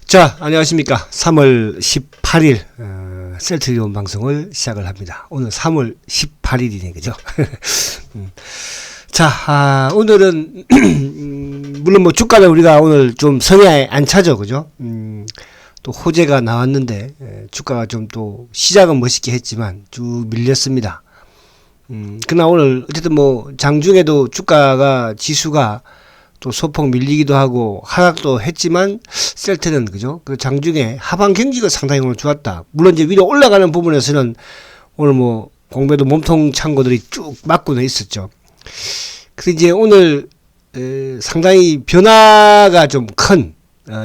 자, 안녕하십니까. 3월 18일 셀트리온 방송을 시작을 합니다. 오늘 3월 18일이네, 그죠? 자, 오늘은 물론 뭐 주가는 우리가 오늘 좀 성에 안 차죠, 그죠? 또 호재가 나왔는데 주가가 좀 또 시작은 멋있게 했지만 쭉 밀렸습니다. 그러나 오늘 어쨌든 뭐 장중에도 주가가 지수가 또 소폭 밀리기도 하고 하락도 했지만 셀트는 그죠? 그 장중에 하방 경기가 상당히 오늘 좋았다. 물론 이제 위로 올라가는 부분에서는 오늘 뭐 공매도 몸통 창고들이 쭉 맞고는 있었죠. 그래서 이제 오늘 상당히 변화가 좀 큰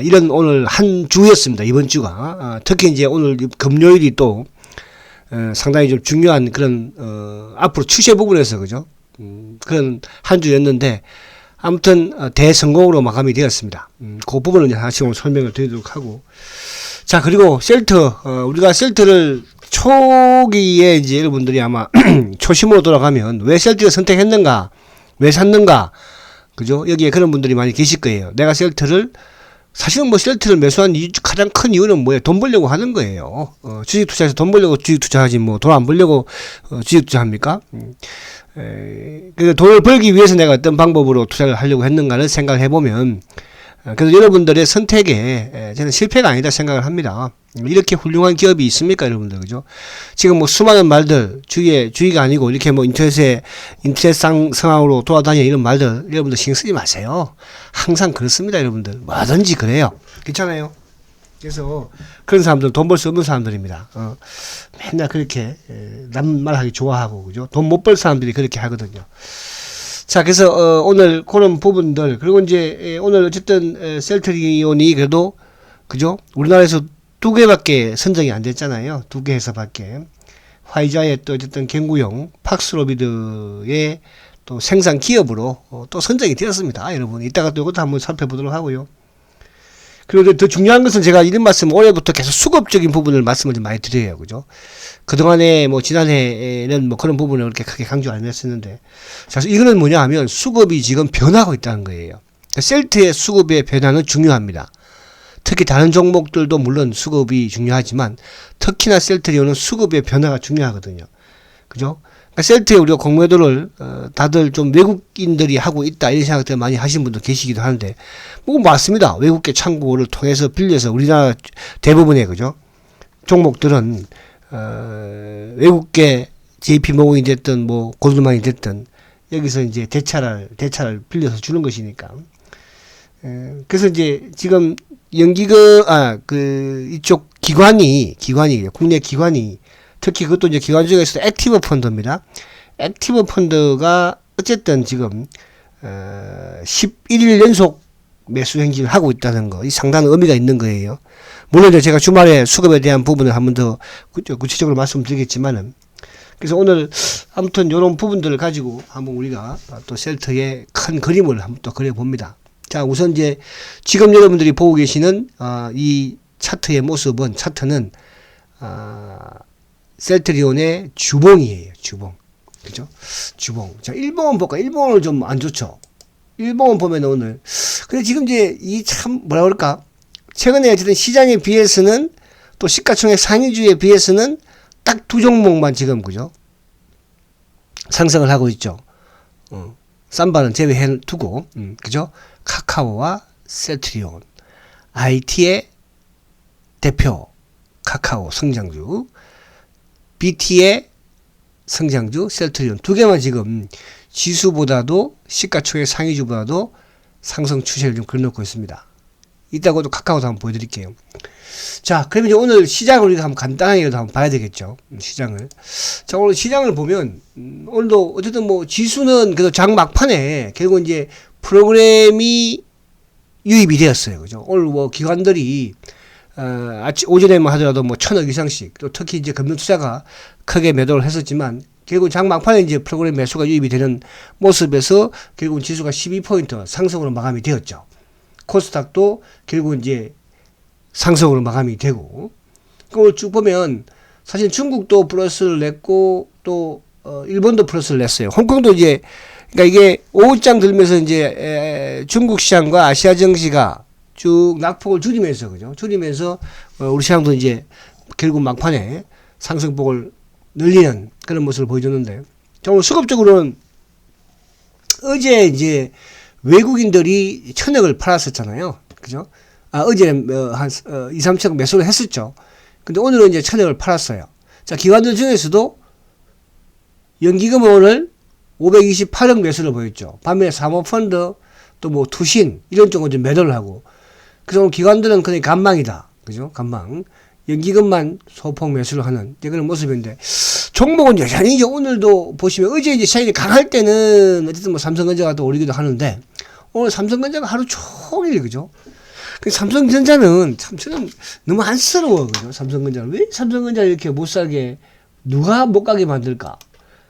이런 오늘 한 주였습니다. 이번 주가 특히 이제 오늘 금요일이 또 상당히 좀 중요한 그런 앞으로 추세 부분에서 그죠? 그런 한 주였는데. 아무튼 대성공으로 마감이 되었습니다. 그 부분은 이제 하나씩 오늘 설명을 드리도록 하고, 자, 그리고 셀트 우리가 셀트를 초기에 이제 여러분들이 아마 초심으로 돌아가면 왜 셀트를 선택했는가, 왜 샀는가, 그죠? 여기에 그런 분들이 많이 계실 거예요. 내가 셀트를 사실은 뭐 셀트를 매수한 가장 큰 이유는 뭐예요? 돈 벌려고 하는 거예요. 주식 투자해서 돈 벌려고 주식 투자하지 뭐 돈 안 벌려고 주식 투자합니까? 그 돈을 벌기 위해서 내가 어떤 방법으로 투자를 하려고 했는가를 생각을 해보면, 그래서 여러분들의 선택에 저는 실패가 아니다 생각을 합니다. 이렇게 훌륭한 기업이 있습니까, 여러분들, 그죠? 지금 뭐 수많은 말들, 주의가 아니고 이렇게 뭐 인터넷 상황으로 돌아다니는 이런 말들, 여러분들 신경 쓰지 마세요. 항상 그렇습니다, 여러분들. 뭐든지 그래요. 괜찮아요? 그래서 그런 사람들은 돈 벌 수 없는 사람들입니다. 맨날 그렇게 남 말하기 좋아하고 그죠? 돈 못 벌 사람들이 그렇게 하거든요. 자, 그래서 오늘 그런 부분들, 그리고 이제 오늘 어쨌든 셀트리온이 그래도 그죠? 우리나라에서 2개밖에 선정이 안 됐잖아요. 2개에서밖에. 화이자의 또 어쨌든 경구용 팍스로비드의 또 생산 기업으로 또 선정이 되었습니다. 여러분 이따가 또 이것도 한번 살펴보도록 하고요. 그리고 더 중요한 것은 제가 이런 말씀 올해부터 계속 수급적인 부분을 말씀을 좀 많이 드려요. 그죠? 그동안에 뭐 지난해에는 뭐 그런 부분을 그렇게 크게 강조 안 했었는데. 자, 이거는 뭐냐 하면 수급이 지금 변하고 있다는 거예요. 셀트의 수급의 변화는 중요합니다. 특히 다른 종목들도 물론 수급이 중요하지만 특히나 셀트리온은 수급의 변화가 중요하거든요. 그죠? 그러니까 셀트에 우리가 공매도를 다들 좀 외국인들이 하고 있다 이런 생각들 많이 하시는 분도 계시기도 하는데 뭐 맞습니다. 외국계 창구를 통해서 빌려서 우리나라 대부분의 그죠 종목들은 외국계 JP모건이 됐든 뭐 골드만이 됐든 여기서 이제 대차를 빌려서 주는 것이니까. 그래서 이제 지금 이쪽 기관이 국내 기관이 특히 그것도 이제 기관 중에서 액티브 펀드입니다. 액티브 펀드가 어쨌든 지금 11일 연속 매수 행진을 하고 있다는 거, 이 상당한 의미가 있는 거예요. 물론 이제 제가 주말에 수급에 대한 부분을 한번 더 구체적으로 말씀드리겠지만은, 그래서 오늘 아무튼 이런 부분들을 가지고 한번 우리가 또 셀트의 큰 그림을 한번 또 그려봅니다. 자, 우선 이제 지금 여러분들이 보고 계시는 이 차트의 모습은 차트는 셀트리온의 주봉이에요. 주봉. 그죠? 주봉. 자, 일봉은 볼까? 일봉은 좀 안 좋죠. 일봉은 보면 오늘. 근데 지금 이제 이 참 뭐라 그럴까? 최근에 어쨌든 시장에 비해서는 또 시가총액 상위주에 비해서는 딱 2종목만 지금 그죠? 상승을 하고 있죠. 삼바는 제외해 두고, 그죠? 카카오와 셀트리온. IT의 대표 카카오 성장주. BT의 성장주 셀트리온 2개만 지금 지수보다도 시가총액 상위주보다도 상승 추세를 좀 그려놓고 있습니다. 이따가도 카카오도 한번 보여드릴게요. 자, 그러면 이제 오늘 시장을 우리가 한번 간단하게도 한번 봐야 되겠죠. 시장을. 자, 오늘 시장을 보면 오늘도 어쨌든 뭐 지수는 그래도 장 막판에 결국 이제 프로그램이 유입이 되었어요. 그죠? 오늘 뭐 기관들이 오전에만 하더라도 뭐 1,000억 이상씩, 또 특히 이제 금융투자가 크게 매도를 했었지만, 결국 장 막판에 이제 프로그램 매수가 유입이 되는 모습에서 결국 지수가 12포인트 상승으로 마감이 되었죠. 코스닥도 결국 이제 상승으로 마감이 되고, 그걸 쭉 보면 사실 중국도 플러스를 냈고, 또, 일본도 플러스를 냈어요. 홍콩도 이제, 그러니까 이게 오후장 들면서 이제 중국 시장과 아시아 증시가 쭉 낙폭을 줄이면서, 그죠? 줄이면서, 우리 시장도 이제 결국 막판에 상승폭을 늘리는 그런 모습을 보여줬는데, 자, 오늘 수급적으로는 어제 이제 외국인들이 천억을 팔았었잖아요. 그죠? 어제는 한 2, 3천억 매수를 했었죠. 근데 오늘은 이제 천억을 팔았어요. 자, 기관들 중에서도 연기금 오늘 528억 매수를 보였죠. 반면에 사모펀드 또 뭐 투신 이런 쪽은 좀 매도를 하고, 그래서 오늘 기관들은 그냥 간망이다. 그죠? 간망. 연기금만 소폭 매수를 하는 그런 모습인데, 종목은 여전히 이제 오늘도 보시면 어제 이제 시장이 강할 때는 어쨌든 뭐 삼성전자가 또 오르기도 하는데, 오늘 삼성전자가 하루 종일, 그죠? 삼성전자는 참 저는 너무 안쓰러워. 그죠? 삼성전자를 왜 삼성전자를 이렇게 못 살게, 누가 못 가게 만들까?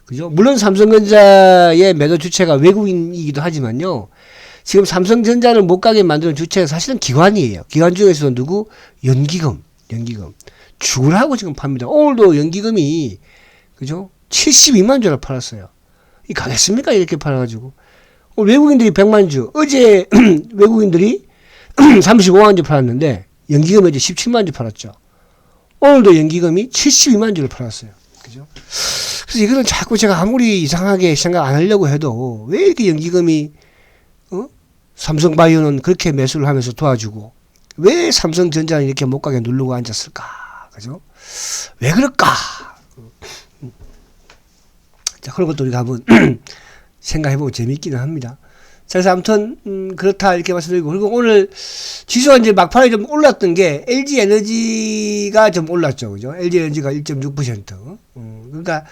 그죠? 물론 삼성전자의 매도 주체가 외국인이기도 하지만요. 지금 삼성전자를 못 가게 만드는 주체가 사실은 기관이에요. 기관 중에서도 누구? 연기금. 죽으라고 지금 팝니다. 오늘도 연기금이, 그죠? 72만 주를 팔았어요. 이 가겠습니까? 이렇게 팔아가지고. 오늘 외국인들이 100만 주. 어제 외국인들이 35만 주 팔았는데, 연기금이 이제 17만 주 팔았죠. 오늘도 연기금이 72만 주를 팔았어요. 그죠? 그래서 이거는 자꾸 제가 아무리 이상하게 생각 안 하려고 해도, 왜 이렇게 연기금이, 삼성바이오는 그렇게 매수를 하면서 도와주고, 왜 삼성전자는 이렇게 못 가게 누르고 앉았을까? 그죠? 왜 그럴까? 자, 그런 것도 우리가 한번 생각해보고 재밌기는 합니다. 자, 그래서 아무튼, 그렇다, 이렇게 말씀드리고, 그리고 오늘 지수가 이제 막판에 좀 올랐던 게 LG 에너지가 좀 올랐죠. 그죠? LG 에너지가 1.6%. 그러니까,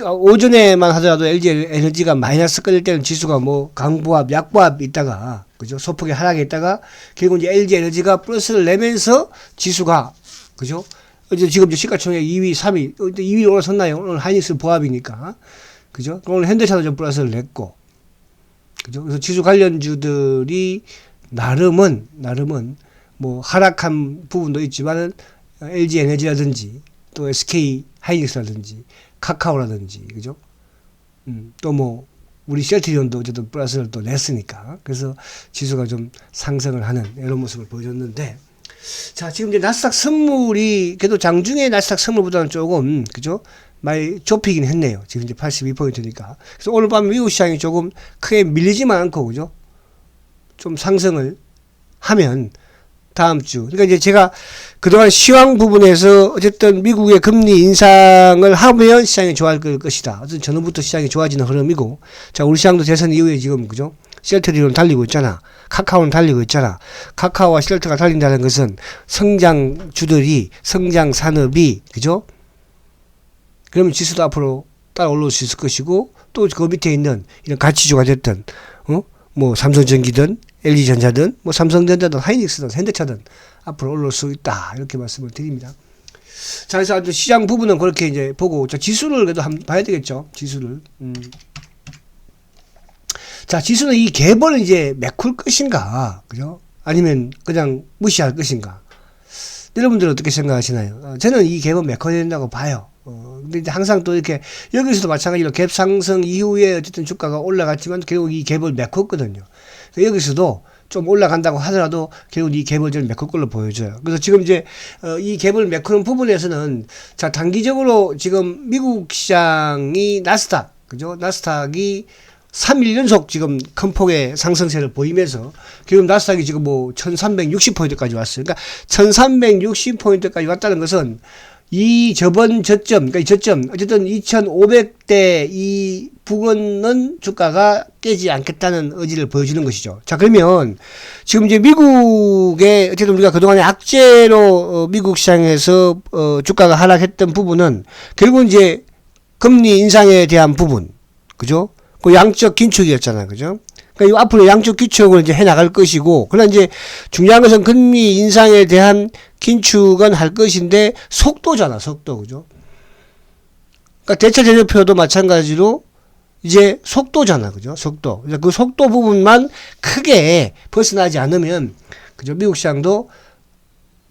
오전에만 하더라도 LG 에너지가 마이너스 끌릴 때는 지수가 뭐 강보합, 약보합 있다가, 그죠? 소폭의 하락에 있다가, 결국 이제 LG 에너지가 플러스를 내면서 지수가, 그죠? 이제 지금 시가총액 2위, 3위, 2위 올라섰나요? 오늘 하이닉스 보합이니까. 그죠? 오늘 현대차도 좀 플러스를 냈고, 그죠? 그래서 지수 관련주들이 나름은 뭐 하락한 부분도 있지만은 LG 에너지라든지 또 SK 하이닉스라든지 카카오라든지, 그죠? 또 뭐 우리 셀트리온도 어쨌든 플러스를 또 냈으니까, 그래서 지수가 좀 상승을 하는 이런 모습을 보여줬는데, 자, 지금 이제 나스닥 선물이 그래도 장중에 나스닥 선물보다는 조금, 그죠? 많이 좁히긴 했네요. 지금 이제 82포인트니까. 그래서 오늘 밤 미국 시장이 조금 크게 밀리지만 않고, 그죠? 좀 상승을 하면 다음 주. 그러니까 이제 제가 그동안 시황 부분에서 어쨌든 미국의 금리 인상을 하면 시장이 좋아질 것이다. 어쨌든 전후부터 시장이 좋아지는 흐름이고, 자, 우리 시장도 대선 이후에 지금, 그죠? 셀트리온 달리고 있잖아. 카카오는 달리고 있잖아. 카카오와 셀트가 달린다는 것은 성장주들이, 성장 산업이, 그죠? 그러면 지수도 앞으로 따라 올라올 수 있을 것이고, 또 그 밑에 있는 이런 가치주가 됐든, 뭐 삼성전기든 LG전자든 뭐 삼성전자든 하이닉스든 현대차든 앞으로 올라올 수 있다. 이렇게 말씀을 드립니다. 자, 그래서 아주 시장 부분은 그렇게 이제 보고, 자, 지수를 그래도 한번 봐야 되겠죠. 지수를. 자, 지수는 이 갭을 이제 메꿀 것인가, 그죠? 아니면 그냥 무시할 것인가? 여러분들은 어떻게 생각하시나요? 저는 이 갭은 메꿔야 된다고 봐요. 근데 이제 항상 또 이렇게, 여기서도 마찬가지로 갭 상승 이후에 어쨌든 주가가 올라갔지만 결국 이 갭을 메꿨거든요. 여기서도 좀 올라간다고 하더라도 결국 이 갭을 좀 메꿀 걸로 보여져요. 그래서 지금 이제, 이 갭을 메꾸는 부분에서는, 자, 단기적으로 지금 미국 시장이 나스닥, 그죠? 나스닥이 3일 연속 지금 큰 폭의 상승세를 보이면서 지금 나스닥이 지금 뭐 1360포인트까지 왔어요. 그러니까 1360포인트까지 왔다는 것은 이 저점, 그러니까 이 저점, 어쨌든 2500대 이 부근은 주가가 깨지 않겠다는 의지를 보여주는 것이죠. 자, 그러면 지금 이제 미국의 어쨌든 우리가 그동안에 악재로 미국 시장에서 주가가 하락했던 부분은 결국 이제 금리 인상에 대한 부분, 그죠? 그 양적 긴축이었잖아요. 그죠? 그러니까 앞으로 양적 긴축을 이제 해 나갈 것이고, 그러나 이제 중요한 것은 금리 인상에 대한 긴축은 할 것인데, 속도잖아, 속도. 그죠? 그러니까 대체 제조표도 마찬가지로 이제 속도잖아. 그죠? 속도. 그 속도 부분만 크게 벗어나지 않으면, 그죠? 미국 시장도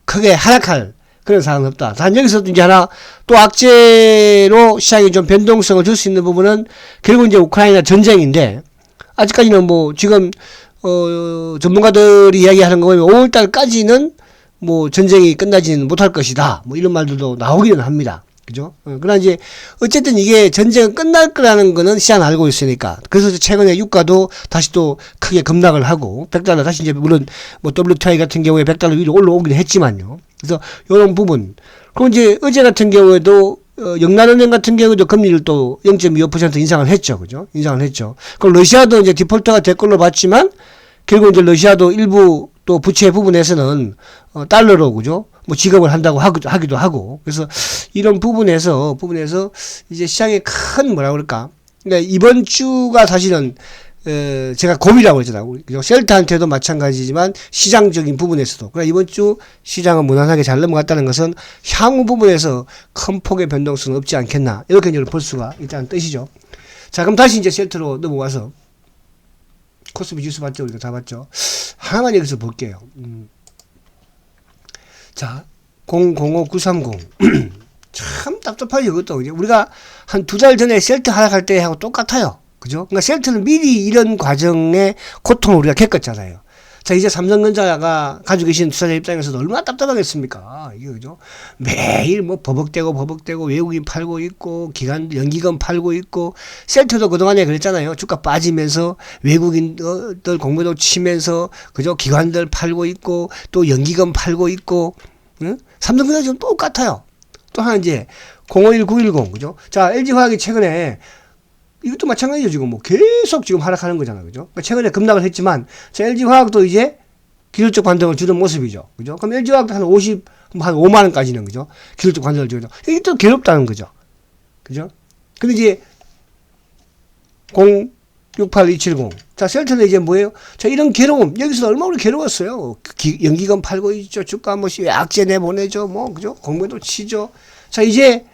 크게 하락할 그런 상황은 없다. 단 여기서도 이제 하나 또 악재로 시장이 좀 변동성을 줄 수 있는 부분은 결국 이제 우크라이나 전쟁인데, 아직까지는 뭐 지금 전문가들이 이야기하는 거 보면 5월달까지는 뭐 전쟁이 끝나지는 못할 것이다. 뭐 이런 말들도 나오기는 합니다. 그죠? 그러나 이제 어쨌든 이게 전쟁은 끝날 거라는 거는 시장은 알고 있으니까. 그래서 최근에 유가도 다시 또 크게 급락을 하고 $100 다시 이제 물론 뭐 WTI 같은 경우에 $100 위로 올라오긴 했지만요. 그래서 이런 부분. 그리고 이제 어제 같은 경우에도 영란은행 같은 경우도 금리를 또 0.25% 인상을 했죠. 그죠? 인상을 했죠. 그럼 러시아도 이제 디폴트가 될 걸로 봤지만 결국 이제 러시아도 일부 또 부채 부분에서는 달러로 그죠? 뭐 지급을 한다고 하기도 하고. 그래서 이런 부분에서 이제 시장에 큰 뭐라 그럴까? 그러니까 이번 주가 사실은 제가 고비라고 했잖아요. 그죠? 셀트한테도 마찬가지지만 시장적인 부분에서도. 그러니까 이번 주 시장은 무난하게 잘 넘어갔다는 것은 향후 부분에서 큰 폭의 변동성은 없지 않겠나. 이렇게 이제 볼 수가 있다는 뜻이죠. 자, 그럼 다시 이제 셀트로 넘어와서 코스피 지수 봤죠? 우리가 다 봤죠? 하나만 여기서 볼게요. 자, 005930. 참 답답하죠, 이것도. 우리가 한 2달 전에 셀트 하락할 때하고 똑같아요. 그죠? 그러니까 셀트는 미리 이런 과정의 고통을 우리가 겪었잖아요. 자, 이제 삼성전자가 가지고 계신 투자자 입장에서도 얼마나 답답하겠습니까? 이게, 그죠? 매일 뭐 버벅대고 외국인 팔고 있고, 연기금 팔고 있고, 셀트도 그동안에 그랬잖아요. 주가 빠지면서 외국인들 공매도 치면서, 그죠? 기관들 팔고 있고, 또 연기금 팔고 있고, 응? 삼성전자 지금 똑같아요. 또 하나 이제, 051910, 그죠? 자, LG화학이 최근에 이것도 마찬가지죠. 지금 뭐 계속 지금 하락하는 거잖아요. 그죠? 그러니까 최근에 급락을 했지만, 자, LG화학도 이제 기술적 반등을 주는 모습이죠. 그죠? 그럼 LG화학도 한 5만원까지는, 그죠? 기술적 반등을 주죠. 이게 또 괴롭다는 거죠. 그죠? 근데 이제, 068270. 자, 셀트는 이제 뭐예요? 자, 이런 괴로움. 여기서 얼마나 괴로웠어요. 연기금 팔고 있죠. 주가 한 번씩 악재 내보내죠. 뭐, 그죠? 공매도 치죠. 자, 이제,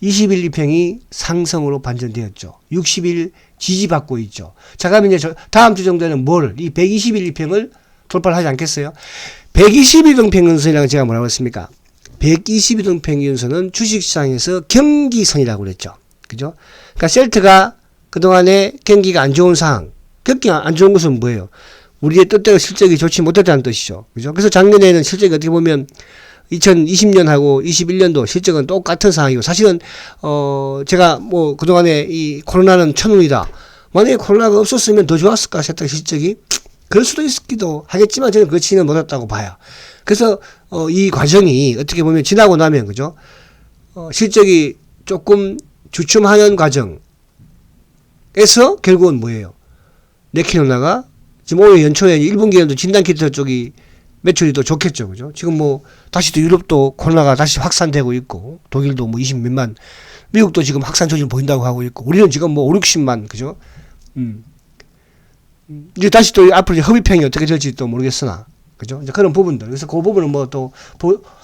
20일 이평이 상승으로 반전되었죠. 60일 지지받고 있죠. 자, 그러면 이제 다음 주 정도에는 이 120일 이평을 돌파를 하지 않겠어요? 120일 평균선이라고 제가 뭐라고 했습니까? 120일 평균선은 주식시장에서 경기선이라고 그랬죠. 그죠? 그러니까 셀트가 그동안에 경기가 안 좋은 상황, 경기가 안 좋은 것은 뭐예요? 우리의 뜻대로 실적이 좋지 못했다는 뜻이죠. 그죠? 그래서 작년에는 실적이 어떻게 보면 2020년하고 21년도 실적은 똑같은 상황이고, 사실은, 제가 뭐, 그동안에 이 코로나는 천운이다. 만약에 코로나가 없었으면 더 좋았을까 싶다, 실적이. 그럴 수도 있기도 하겠지만, 저는 그렇지는 못했다고 봐요. 그래서, 이 과정이 어떻게 보면 지나고 나면, 그죠? 실적이 조금 주춤하는 과정에서 결국은 뭐예요? 네키노나가 지금 올해 연초에 1분기에도 진단키트 쪽이 매출이 더 좋겠죠. 그죠? 지금 뭐, 다시 또 유럽도 코로나가 다시 확산되고 있고, 독일도 뭐 20몇만, 미국도 지금 확산 조짐 보인다고 하고 있고, 우리는 지금 뭐 5, 60만, 그죠? 이제 다시 또 앞으로 흡입형이 어떻게 될지 또 모르겠으나, 그죠? 이제 그런 부분들. 그래서 그 부분은 뭐 또,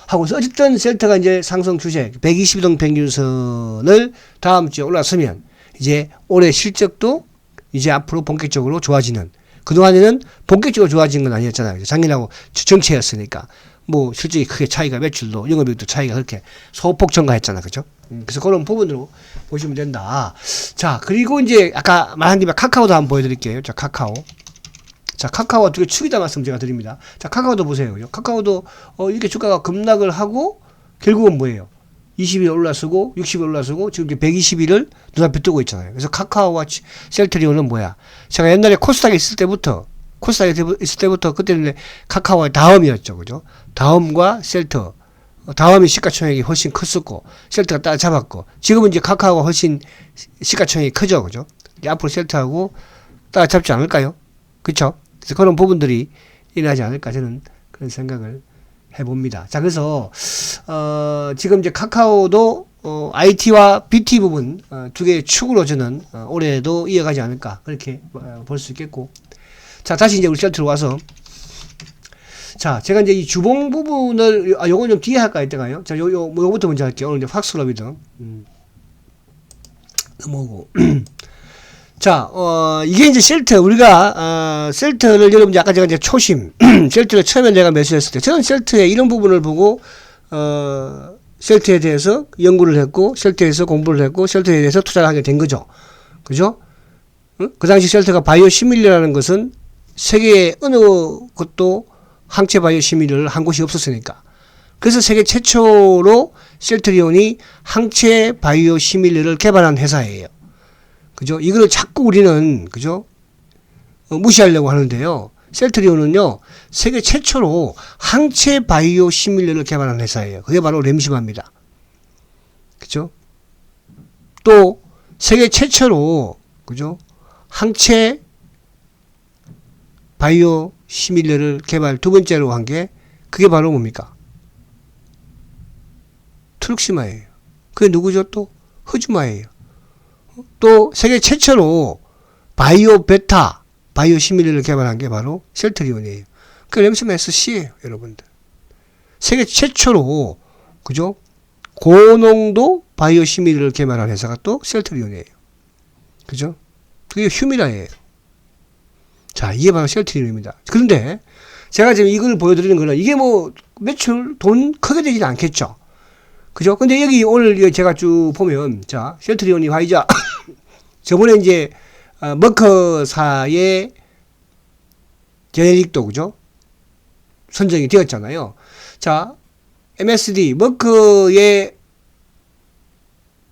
하고, 어쨌든 셀트가 이제 상승 추세, 120동 평균선을 다음 주에 올라서면, 이제 올해 실적도 이제 앞으로 본격적으로 좋아지는, 그동안에는 본격적으로 좋아진 건 아니었잖아요. 작년하고 정체였으니까. 뭐, 실적이 크게 차이가, 매출도, 영업이익도 차이가 그렇게 소폭 증가했잖아. 그죠? 그래서 그런 부분으로 보시면 된다. 자, 그리고 이제, 아까 말한 김에 카카오도 한번 보여드릴게요. 자, 카카오. 자, 카카오 어떻게 축이다 말씀 제가 드립니다. 자, 카카오도 보세요. 그죠? 카카오도, 이렇게 주가가 급락을 하고, 결국은 뭐예요? 20일 올라서고 60일 올라서고 지금 이제 120일을 눈앞에 뜨고 있잖아요. 그래서 카카오와 셀트리온은 뭐야? 제가 옛날에 코스닥에 있을 때부터 그때는 카카오의 다음이었죠. 그죠? 다음과 셀트. 다음이 시가총액이 훨씬 컸었고 셀트가 따라잡았고 지금은 이제 카카오가 훨씬 시가총액이 크죠. 그죠? 이제 앞으로 셀트하고 따라잡지 않을까요? 그쵸? 그래서 그런 부분들이 일어나지 않을까 저는 그런 생각을 해봅니다. 자, 그래서, 지금 이제 카카오도, IT와 BT 부분, 두 개의 축으로 저는, 올해도 이어가지 않을까. 그렇게 볼 수 있겠고. 자, 다시 이제 우리 셀트로 와서. 자, 제가 이제 이 주봉 부분을, 요건 좀 뒤에 할까 했다가요. 자, 요거부터 먼저 할게요. 오늘 이제 확슬럽이든. 넘어오고. 자, 이게 이제 셀트, 우리가, 셀트를 여러분, 아까 제가 이제 초심, 셀트를 처음에 내가 매수했을 때, 저는 셀트의 이런 부분을 보고, 셀트에 대해서 연구를 했고, 셀트에서 공부를 했고, 셀트에 대해서 투자를 하게 된 거죠. 그죠? 응? 그 당시 셀트가 바이오 시밀리라는 것은 세계에 어느 것도 항체 바이오 시밀러를 한 곳이 없었으니까. 그래서 세계 최초로 셀트리온이 항체 바이오 시밀러를 개발한 회사예요. 그죠? 이거를 자꾸 우리는, 그죠? 무시하려고 하는데요. 셀트리온은요, 세계 최초로 항체 바이오 시밀러를 개발한 회사예요. 그게 바로 램시마입니다. 그죠? 또, 세계 최초로, 그죠? 항체 바이오 시밀러를 개발 두 번째로 한 게, 그게 바로 뭡니까? 트룩시마예요. 그게 누구죠? 또? 흐즈마예요. 또, 세계 최초로 바이오 베타, 바이오 시밀러를 개발한 게 바로 셀트리온이에요. 그 램시마 SC예요, 여러분들. 세계 최초로, 그죠? 고농도 바이오 시밀러를 개발한 회사가 또 셀트리온이에요. 그죠? 그게 휴미라예요. 자, 이게 바로 셀트리온입니다. 그런데 제가 지금 이걸 보여드리는 거는 이게 뭐 매출 돈 크게 되지는 않겠죠. 그죠? 근데 여기 오늘 제가 쭉 보면, 자, 셀트리온이 화이자 저번에 이제 머커사의 제네릭도, 그죠? 선정이 되었잖아요. 자, MSD, 머커의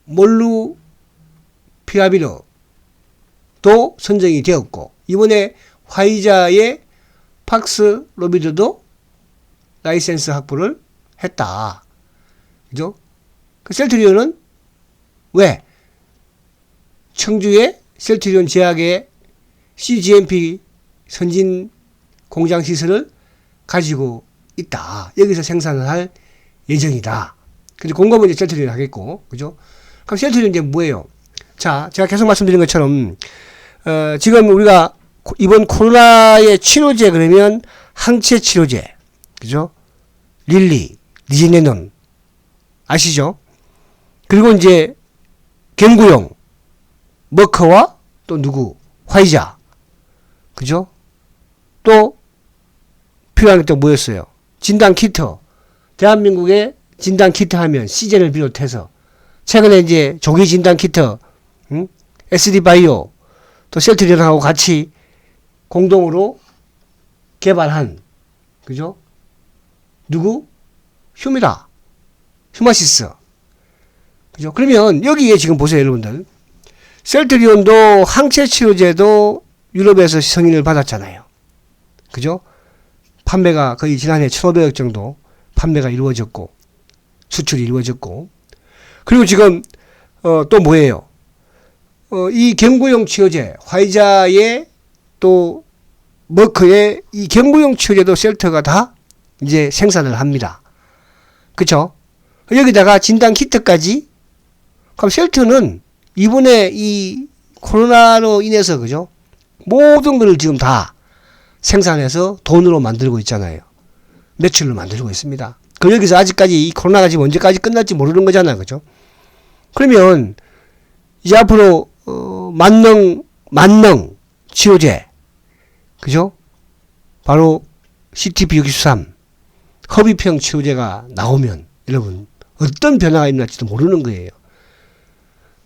몰루피라비르도 선정이 되었고, 이번에 화이자의 팍스로비드도 라이센스 확보를 했다. 그죠? 그 셀트리온은 왜? 청주의 셀트리온 제약의 CGMP 선진 공장 시설을 가지고 있다. 여기서 생산을 할 예정이다. 근데 공급은 이제 셀트리온이 하겠고, 그죠? 그럼 셀트리온 이제 뭐예요? 자, 제가 계속 말씀드린 것처럼, 지금 우리가 이번 코로나의 치료제 그러면 항체 치료제, 그죠? 리제네논 아시죠? 그리고 이제 경구용 머커와 또 누구? 화이자, 그죠? 또 필요한 게 또 뭐였어요? 진단 키트. 대한민국의 진단 키트 하면 시젠을 비롯해서 최근에 이제 조기 진단 키트, SD 바이오 또 셀트리온하고 같이 공동으로 개발한, 그죠? 누구? 휴마시스. 그죠? 그러면 여기에 지금 보세요, 여러분들. 셀트리온도 항체 치료제도 유럽에서 승인을 받았잖아요. 그죠? 판매가 거의 지난해 1,500억 정도 판매가 이루어졌고, 수출이 이루어졌고, 그리고 지금, 또 뭐예요? 이 경구용 치료제, 화이자의 또 머커의 이 경구용 치료제도 셀트가 다 이제 생산을 합니다. 그쵸? 여기다가 진단 키트까지. 그럼 셀트는 이번에 이 코로나로 인해서, 그죠? 모든 걸 지금 다 생산해서 돈으로 만들고 있잖아요. 매출로 만들고 있습니다. 그 여기서 아직까지 이 코로나가 지금 언제까지 끝날지 모르는 거잖아요. 그죠? 그러면 이제 앞으로 만능 치료제, 그죠? 바로 CTP63 허비평 치료제가 나오면 여러분 어떤 변화가 일어날지도 모르는 거예요.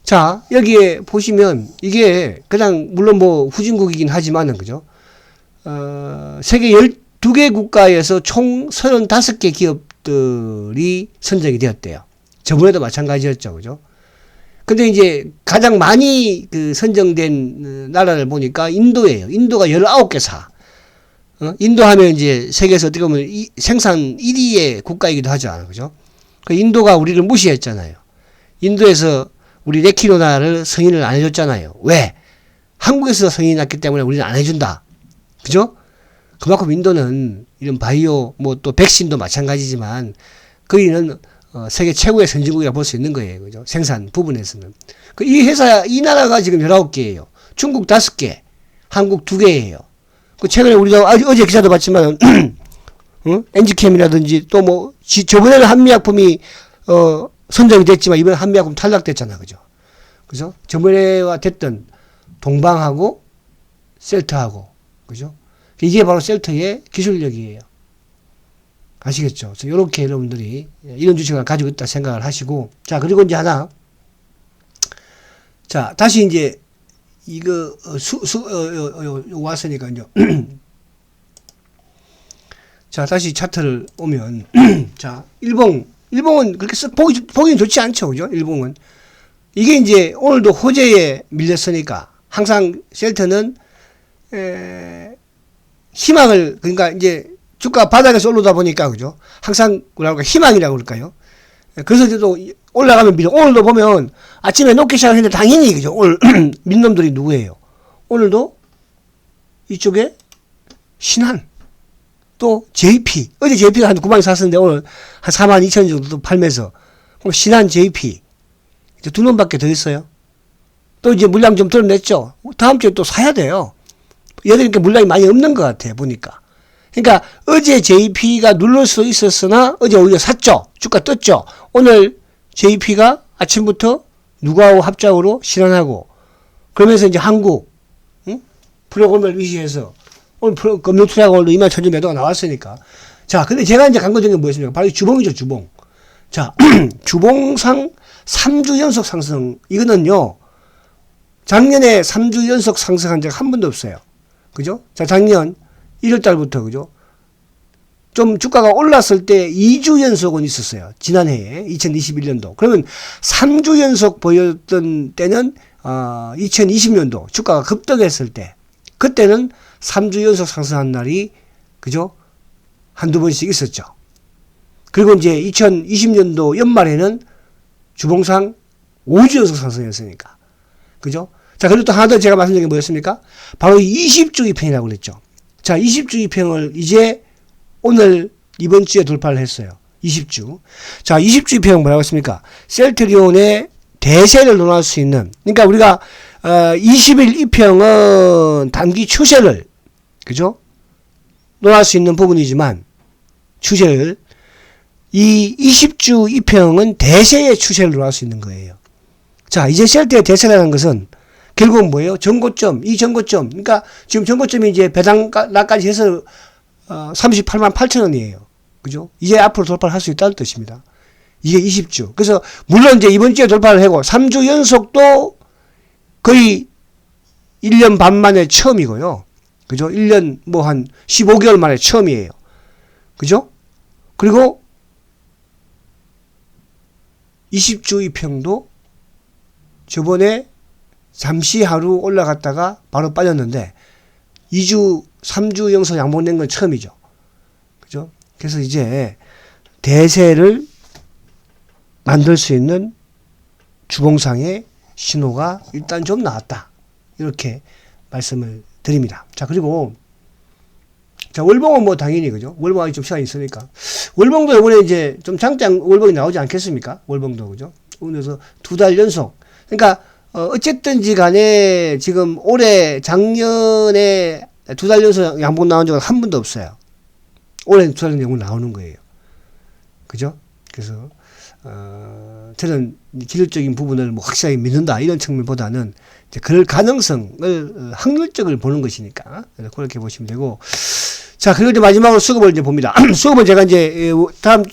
자, 여기에 보시면 이게 그냥 물론 뭐 후진국이긴 하지만은, 그죠? 세계 12개 국가에서 총 35개 기업들이 선정이 되었대요. 저번에도 마찬가지였죠. 그죠? 근데 이제 가장 많이 그 선정된 나라를 보니까 인도예요. 인도가 19개사. 인도 하면 이제 세계에서 어떻게 보면 생산 1위의 국가이기도 하죠. 그죠? 그 인도가 우리를 무시했잖아요. 인도에서 우리 레키노나를 승인을 안 해줬잖아요. 왜? 한국에서 승인이 났기 때문에 우리는 안 해준다. 그죠? 그만큼 인도는 이런 바이오, 뭐 또 백신도 마찬가지지만, 거기는 세계 최고의 선진국이라 볼 수 있는 거예요. 그죠? 생산 부분에서는. 이 회사, 이 나라가 지금 19개예요. 중국 5개, 한국 2개예요. 최근에 우리가 어제 기사도 봤지만, 엔지캠이라든지 또 뭐, 저번에는 한미약품이, 선정이 됐지만, 이번에 한미약품 탈락됐잖아. 그죠? 그죠? 저번에와 됐던 동방하고 셀트하고, 그죠? 이게 바로 셀트의 기술력이에요. 아시겠죠? 그래서 이렇게 여러분들이 이런 주식을 가지고 있다 생각을 하시고, 자, 그리고 이제 하나, 자, 다시 이제, 이거, 왔으니까, 이제, 자, 다시 차트를 오면, 자, 일봉은 그렇게 보기는 좋지 않죠. 그죠? 일봉은. 이게 이제 오늘도 호재에 밀렸으니까, 항상 셀트는, 희망을, 그러니까 이제 주가 바닥에서 올라오다 보니까, 그죠? 항상, 뭐랄까, 희망이라고 그럴까요? 그래서 또 올라가면 밀어. 오늘도 보면 아침에 높게 시작했는데 당연히, 그죠? 오늘, 민놈들이 누구예요? 오늘도 이쪽에 신한. 또 JP 어제 JP가 한 9만 샀었는데 오늘 한 4만 2천 정도 팔면서 그럼 신한 JP 이제 두 놈밖에 더 있어요. 또 이제 물량 좀 드러냈죠. 다음 주에 또 사야 돼요. 얘들 이렇게 물량이 많이 없는 것 같아 보니까. 그러니까 어제 JP가 누를 수 있었으나 어제 오히려 샀죠. 주가 떴죠. 오늘 JP가 아침부터 누구하고 합작으로 신한하고 그러면서 이제 한국 프로그램을 위시해서 오늘 금융투자가 오늘 2만 1,000점 매도가 나왔으니까. 자, 근데 제가 이제 간 것 중에 뭐였습니까? 바로 주봉이죠, 주봉. 자, 주봉상 3주 연속 상승. 이거는요, 작년에 3주 연속 상승한 적이 한 번도 없어요. 그죠? 자, 작년 1월달부터, 그죠? 좀 주가가 올랐을 때 2주 연속은 있었어요. 지난해에, 2021년도. 그러면 3주 연속 보였던 때는, 2020년도 주가가 급등했을 때, 그때는 3주 연속 상승한 날이, 그죠? 한두 번씩 있었죠. 그리고 이제 2020년도 연말에는 주봉상 5주 연속 상승했으니까. 그죠? 자, 그리고 또 하나 더 제가 말씀드린 게 뭐였습니까? 바로 20주 이평이라고 그랬죠. 자, 20주 이평을 이제 오늘 이번 주에 돌파를 했어요. 20주. 자, 20주 이평은 뭐라고 했습니까? 셀트리온의 대세를 논할 수 있는, 그러니까 우리가 20일 이평은 단기 추세를, 그죠? 논할 수 있는 부분이지만, 추세를, 이 20주 이평은 대세의 추세를 논할 수 있는 거예요. 자, 이제 셀트의 대세라는 것은, 결국은 뭐예요? 전고점, 이 전고점, 그러니까 지금 전고점이 이제 배당가까지 해서 38만 8천 원이에요. 그죠? 이제 앞으로 돌파를 할 수 있다는 뜻입니다. 이게 20주. 그래서, 물론 이제 이번 주에 돌파를 하고, 3주 연속도 거의 1년 반 만에 처음이고요. 그죠? 1년 뭐 한 15개월 만에 처음이에요. 그죠? 그리고 20주 이평도 저번에 잠시 하루 올라갔다가 바로 빠졌는데 2주, 3주 연속 양봉된 건 처음이죠. 그죠? 그래서 이제 대세를 만들 수 있는 주봉상의 신호가 일단 좀 나왔다. 이렇게 말씀을 드립니다. 자, 그리고, 자, 월봉은 뭐 당연히, 그죠? 월봉이 좀 시간이 있으니까. 월봉도 이번에 이제 좀 장장 월봉이 나오지 않겠습니까? 월봉도, 그죠? 그래서 2달 연속. 그러니까, 어쨌든지 간에 지금 올해 작년에 2달 연속 양봉 나온 적은 한 번도 없어요. 올해 2달 연속 양봉 나오는 거예요. 그죠? 그래서, 저는 기술적인 부분을 뭐 확실하게 믿는다 이런 측면보다는 이제 그럴 가능성을 확률적으로 보는 것이니까 그렇게 보시면 되고. 자, 그리고 이제 마지막으로 수급을 이제 봅니다. 수급은 제가 이제 다음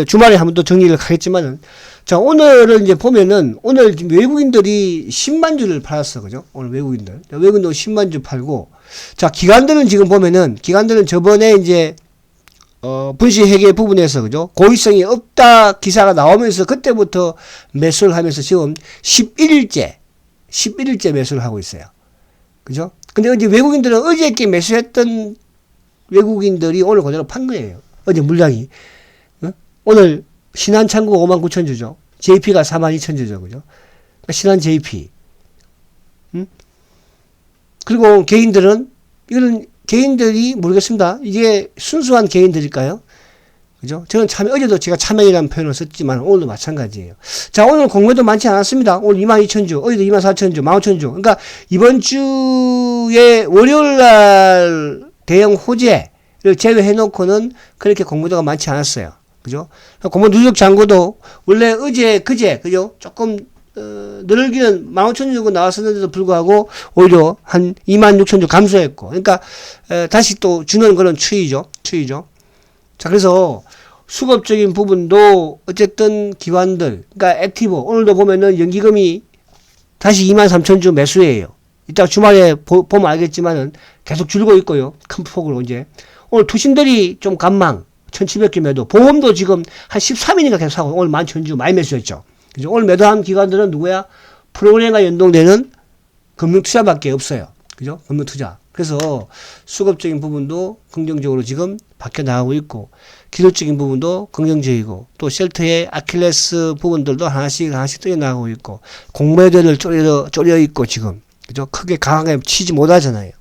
주말에 한번 또 정리를 하겠지만은, 자, 오늘은 이제 보면은 오늘 외국인들이 10만 주를 팔았어, 그죠? 오늘 외국인도 10만 주 팔고, 자, 기관들은 지금 보면은 기관들은 저번에 이제 분식 회계 부분에서, 그죠? 고의성이 없다 기사가 나오면서 그때부터 매수를 하면서 지금 11일째 매수를 하고 있어요. 그죠? 근데 이제 외국인들은 어저께 매수했던 외국인들이 오늘 그대로 판 거예요. 어제 물량이. 오늘 신한창구가 5만 9천 주죠. JP가 4만 2천 주죠. 그죠? 그러니까 신한 JP. 그리고 개인들은, 이거는 개인들이 모르겠습니다. 이게 순수한 개인들일까요? 그죠? 저는 어제도 제가 참여이라는 표현을 썼지만 오늘도 마찬가지예요. 자, 오늘 공매도 많지 않았습니다. 오늘 22,000주, 어제도 24,000주, 15,000주. 그러니까 이번 주에 월요일 날 대형 호재를 제외해 놓고는 그렇게 공매도가 많지 않았어요. 그죠? 공매 누적 잔고도 원래 그제, 그죠? 조금 늘기는 15,000주 정도 나왔었는데도 불구하고 오히려 한 26,000주 감소했고, 그러니까 다시 또 주는 그런 추이죠. 자, 그래서 수급적인 부분도 어쨌든 기관들, 그러니까 액티브, 오늘도 보면은 연기금이 다시 23,000주 매수예요. 이따 주말에 보면 알겠지만은 계속 줄고 있고요. 큰 폭으로 이제. 오늘 투신들이 좀 간망, 1700개 매도. 보험도 지금 한 13일인가 계속 사고, 오늘 11,000주 많이 매수했죠. 그죠? 오늘 매도한 기관들은 누구야? 프로그램과 연동되는 금융투자밖에 없어요. 그죠? 금융투자. 그래서 수급적인 부분도 긍정적으로 지금 바뀌어 나가고 있고, 기술적인 부분도 긍정적이고, 또 셀트의 아킬레스 부분들도 하나씩 떠 나가고 있고, 공매도를 쪼려 있고, 지금. 그죠? 크게 강하게 치지 못하잖아요.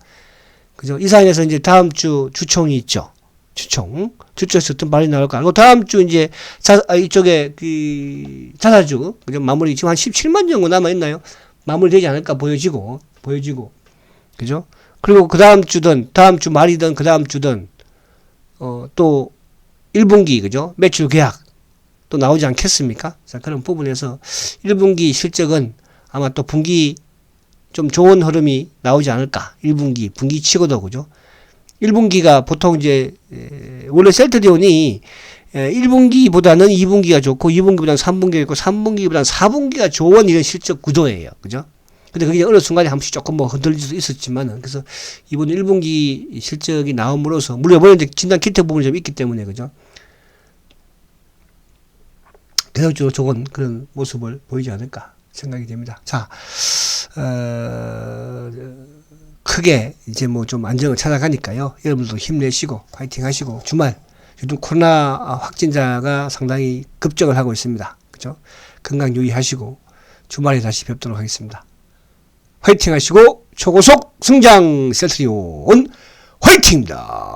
그죠? 이 사안에서 이제 다음 주 주총이 있죠. 주총에서 어떤 말이 나올까? 그리고 다음 주 이제 이쪽에 자사주, 그죠? 마무리 지금 한 17만 정도 남아있나요? 마무리되지 않을까 보여지고. 그죠? 그리고 그 다음 주든, 다음 주 말이든, 그 다음 주든, 또 1분기, 그죠? 매출 계약 또 나오지 않겠습니까? 자, 그런 부분에서 1분기 실적은 아마 또 분기 좀 좋은 흐름이 나오지 않을까. 1분기, 분기 치고도, 그죠? 1분기가 보통 이제, 원래 셀트리온이 1분기보다는 2분기가 좋고, 2분기보다는 3분기가 있고, 3분기보다는 4분기가 좋은 이런 실적 구조예요. 그죠? 근데 그게 어느 순간에 한 번씩 조금 뭐 흔들릴 수도 있었지만은, 그래서 이번 1분기 실적이 나옴으로써, 물론 이번에 이제 진단 키트 부분이 좀 있기 때문에, 그죠? 계속적으로 좋은 그런 모습을 보이지 않을까 생각이 됩니다. 자, 크게 이제 뭐 좀 안정을 찾아가니까요. 여러분들도 힘내시고, 파이팅 하시고, 주말, 요즘 코로나 확진자가 상당히 급증을 하고 있습니다. 그죠? 건강 유의하시고, 주말에 다시 뵙도록 하겠습니다. 화이팅 하시고 초고속 성장 셀트리온 화이팅입니다.